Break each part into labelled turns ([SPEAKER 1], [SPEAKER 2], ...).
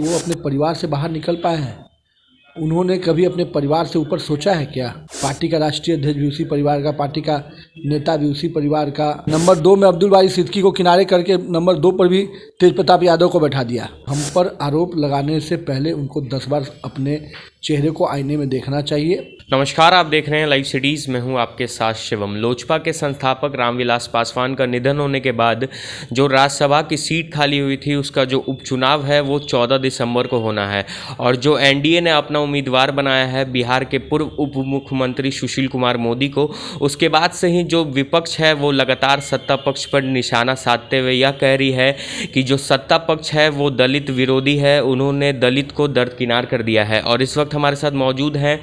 [SPEAKER 1] वो अपने परिवार से बाहर निकल पाए हैं। उन्होंने कभी अपने परिवार से ऊपर सोचा है क्या? पार्टी का राष्ट्रीय अध्यक्ष भी उसी परिवार का, पार्टी का नेता भी उसी परिवार का। नंबर 2 में अब्दुल बारी सिद्दीकी को किनारे करके नंबर 2 पर भी तेज प्रताप यादव को बैठा दिया। हम पर आरोप लगाने से पहले उनको 10 बार अपने चेहरे को आईने में देखना चाहिए।
[SPEAKER 2] नमस्कार, आप देख रहे हैं लाइव सिटीज़। मैं हूं आपके साथ शिवम। लोजपा के संस्थापक रामविलास पासवान का निधन होने के बाद जो राज्यसभा की सीट खाली हुई थी उसका जो उपचुनाव है वो 14 दिसंबर को होना है और जो एनडीए ने अपना उम्मीदवार बनाया है बिहार के पूर्व उप मुख्यमंत्री सुशील कुमार मोदी को, उसके बाद से ही जो विपक्ष है वो लगातार सत्ता पक्ष पर निशाना साधते हुए यह कह रही है कि जो सत्ता पक्ष है वो दलित विरोधी है, उन्होंने दलित को दरकिनार कर दिया है। और इस वक्त हमारे साथ मौजूद हैं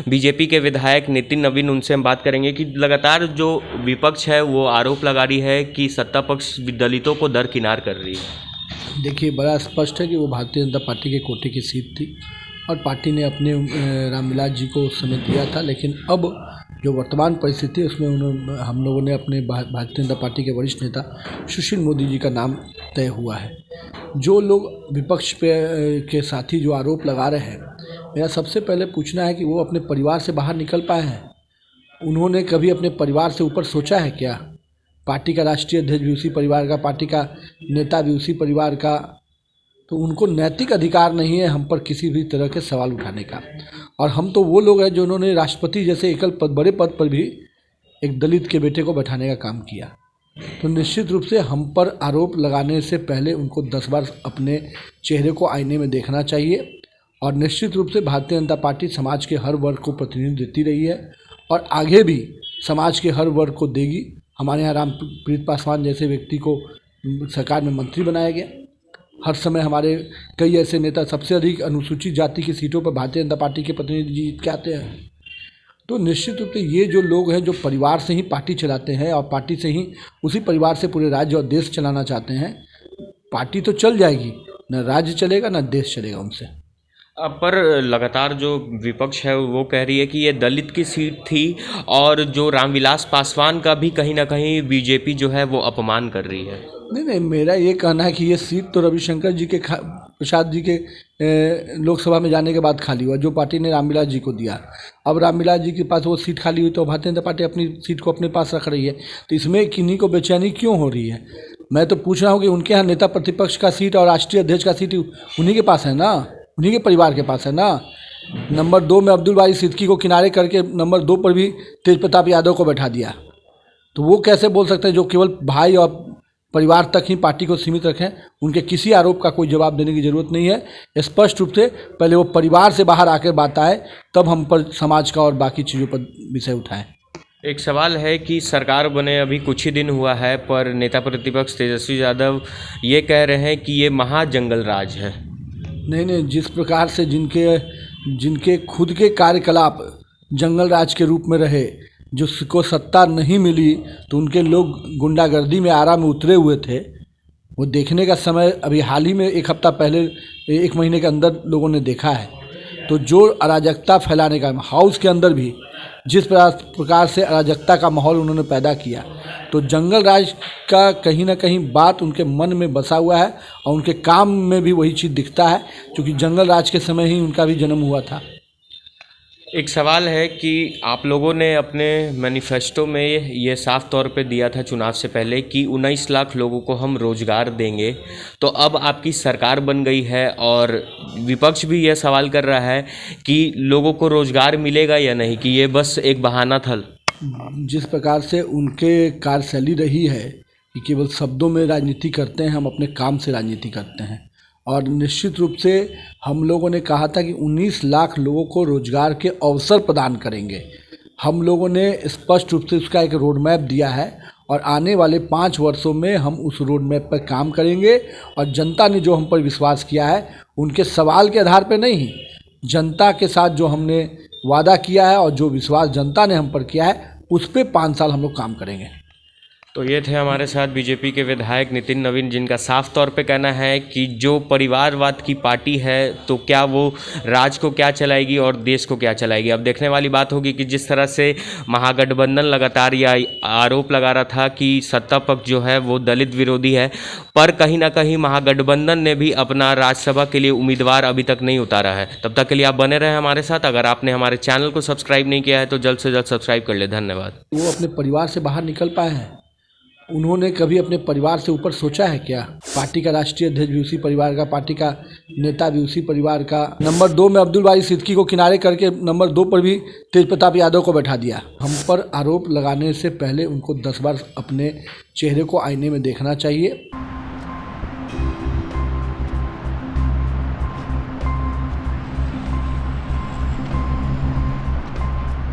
[SPEAKER 2] बीजेपी के विधायक नितिन नवीन। उनसे हम बात करेंगे कि लगातार जो विपक्ष है वो आरोप लगा रही है कि सत्ता पक्ष दलितों को दरकिनार कर रही है।
[SPEAKER 1] देखिए, बड़ा स्पष्ट है कि वो भारतीय जनता पार्टी के कोटे की सीट थी और पार्टी ने अपने रामविलास जी को उस समय दिया था, लेकिन अब जो वर्तमान परिस्थिति है उसमें हम लोगों ने अपने भारतीय जनता पार्टी के वरिष्ठ नेता सुशील मोदी जी का नाम तय हुआ है। जो लोग विपक्ष पे के साथी जो आरोप लगा रहे हैं, मेरा सबसे पहले पूछना है कि वो अपने परिवार से बाहर निकल पाए हैं? उन्होंने कभी अपने परिवार से ऊपर सोचा है क्या? पार्टी का राष्ट्रीय अध्यक्ष भी उसी परिवार का, पार्टी का नेता भी उसी परिवार का, तो उनको नैतिक अधिकार नहीं है हम पर किसी भी तरह के सवाल उठाने का। और हम तो वो लोग हैं जो उन्होंने राष्ट्रपति जैसे एकल पद, बड़े पद पर भी एक दलित के बेटे को बैठाने का काम किया। तो निश्चित रूप से हम पर आरोप लगाने से पहले उनको 10 बार अपने चेहरे को आईने में देखना चाहिए। और निश्चित रूप से भारतीय जनता पार्टी समाज के हर वर्ग को प्रतिनिधित्व देती रही है और आगे भी समाज के हर वर्ग को देगी। हमारे यहाँ रामप्रीत पासवान जैसे व्यक्ति को सरकार में मंत्री बनाया गया। हर समय हमारे कई ऐसे नेता, सबसे अधिक अनुसूचित जाति की सीटों पर भारतीय जनता पार्टी के प्रतिनिधि जीत के आते हैं। तो निश्चित रूप से ये जो लोग हैं जो परिवार से ही पार्टी चलाते हैं और पार्टी से ही, उसी परिवार से पूरे राज्य और देश चलाना चाहते हैं, पार्टी तो चल जाएगी, न राज्य चलेगा न देश चलेगा उनसे।
[SPEAKER 2] पर लगातार जो विपक्ष है वो कह रही है कि ये दलित की सीट थी और जो रामविलास पासवान का भी कहीं ना कहीं बीजेपी जो है वो अपमान कर रही है।
[SPEAKER 1] नहीं, मेरा ये कहना है कि ये सीट तो रविशंकर जी के प्रसाद जी के लोकसभा में जाने के बाद खाली हुआ, जो पार्टी ने रामविलास जी को दिया। अब रामविलास जी के पास वो सीट खाली हुई तो भारतीय जनता पार्टी अपनी सीट को अपने पास रख रही है। तो इसमें किन्हीं को बेचैनी क्यों हो रही है? मैं तो पूछ रहा हूँ कि उनके यहाँ नेता प्रतिपक्ष का सीट और राष्ट्रीय अध्यक्ष का सीट उन्हीं के पास है ना, उन्हीं के परिवार के पास है ना। नंबर 2 में अब्दुल बारी सिद्दीकी को किनारे करके नंबर 2 पर भी तेज प्रताप यादव को बैठा दिया। तो वो कैसे बोल सकते हैं जो केवल भाई और परिवार तक ही पार्टी को सीमित रखें? उनके किसी आरोप का कोई जवाब देने की ज़रूरत नहीं है। स्पष्ट रूप से पहले वो परिवार से बाहर आकर बात आए, तब हम पर समाज का और बाकी चीज़ों पर विषय उठाएं।
[SPEAKER 2] एक सवाल है कि सरकार बने अभी कुछ ही दिन हुआ है, पर नेता प्रतिपक्ष तेजस्वी यादव ये कह रहे हैं कि ये महाजंगल राज है।
[SPEAKER 1] नहीं, जिस प्रकार से जिनके खुद के कार्यकलाप जंगल राज के रूप में रहे, जिसको सत्ता नहीं मिली तो उनके लोग गुंडागर्दी में आरा में उतरे हुए थे, वो देखने का समय अभी हाल ही में 1 हफ्ता पहले, 1 महीने के अंदर लोगों ने देखा है। तो जो अराजकता फैलाने का, हाउस के अंदर भी जिस प्रकार से अराजकता का माहौल उन्होंने पैदा किया, तो जंगल राज का कहीं ना कहीं बात उनके मन में बसा हुआ है और उनके काम में भी वही चीज़ दिखता है, क्योंकि जंगल राज के समय ही उनका भी जन्म हुआ था।
[SPEAKER 2] एक सवाल है कि आप लोगों ने अपने मैनिफेस्टो में ये साफ तौर पे दिया था चुनाव से पहले कि 19 लाख लोगों को हम रोज़गार देंगे। तो अब आपकी सरकार बन गई है और विपक्ष भी यह सवाल कर रहा है कि लोगों को रोज़गार मिलेगा या नहीं, कि ये बस एक बहाना था।
[SPEAKER 1] जिस प्रकार से उनके कार्यशैली रही है कि केवल शब्दों में राजनीति करते हैं, हम अपने काम से राजनीति करते हैं। और निश्चित रूप से हम लोगों ने कहा था कि 19 लाख लोगों को रोजगार के अवसर प्रदान करेंगे। हम लोगों ने स्पष्ट रूप से उसका एक रोड मैप दिया है और आने वाले 5 वर्षों में हम उस रोड मैप पर काम करेंगे। और जनता ने जो हम पर विश्वास किया है, उनके सवाल के आधार पर नहीं, जनता के साथ जो हमने वादा किया है और जो विश्वास जनता ने हम पर किया है, उस पर 5 साल हम लोग काम करेंगे।
[SPEAKER 2] तो ये थे हमारे साथ बीजेपी के विधायक नितिन नवीन, जिनका साफ तौर पे कहना है कि जो परिवारवाद की पार्टी है तो क्या वो राज्य को क्या चलाएगी और देश को क्या चलाएगी। अब देखने वाली बात होगी कि जिस तरह से महागठबंधन लगातार यह आरोप लगा रहा था कि सत्ता पक्ष जो है वो दलित विरोधी है, पर कहीं ना कहीं महागठबंधन ने भी अपना राज्यसभा के लिए उम्मीदवार अभी तक नहीं उतारा है। तब तक के लिए आप बने रहे हमारे साथ। अगर आपने हमारे चैनल को सब्सक्राइब नहीं किया है तो जल्द से जल्द सब्सक्राइब कर ले। धन्यवाद।
[SPEAKER 1] वो अपने परिवार से बाहर निकल पाए हैं। उन्होंने कभी अपने परिवार से ऊपर सोचा है क्या? पार्टी का राष्ट्रीय अध्यक्ष भी उसी परिवार का, पार्टी का नेता भी उसी परिवार का। नंबर 2 में अब्दुल बारी सिद्दीकी को किनारे करके नंबर 2 पर भी तेज प्रताप यादव को बैठा दिया। हम पर आरोप लगाने से पहले उनको 10 बार अपने चेहरे को आईने में देखना चाहिए।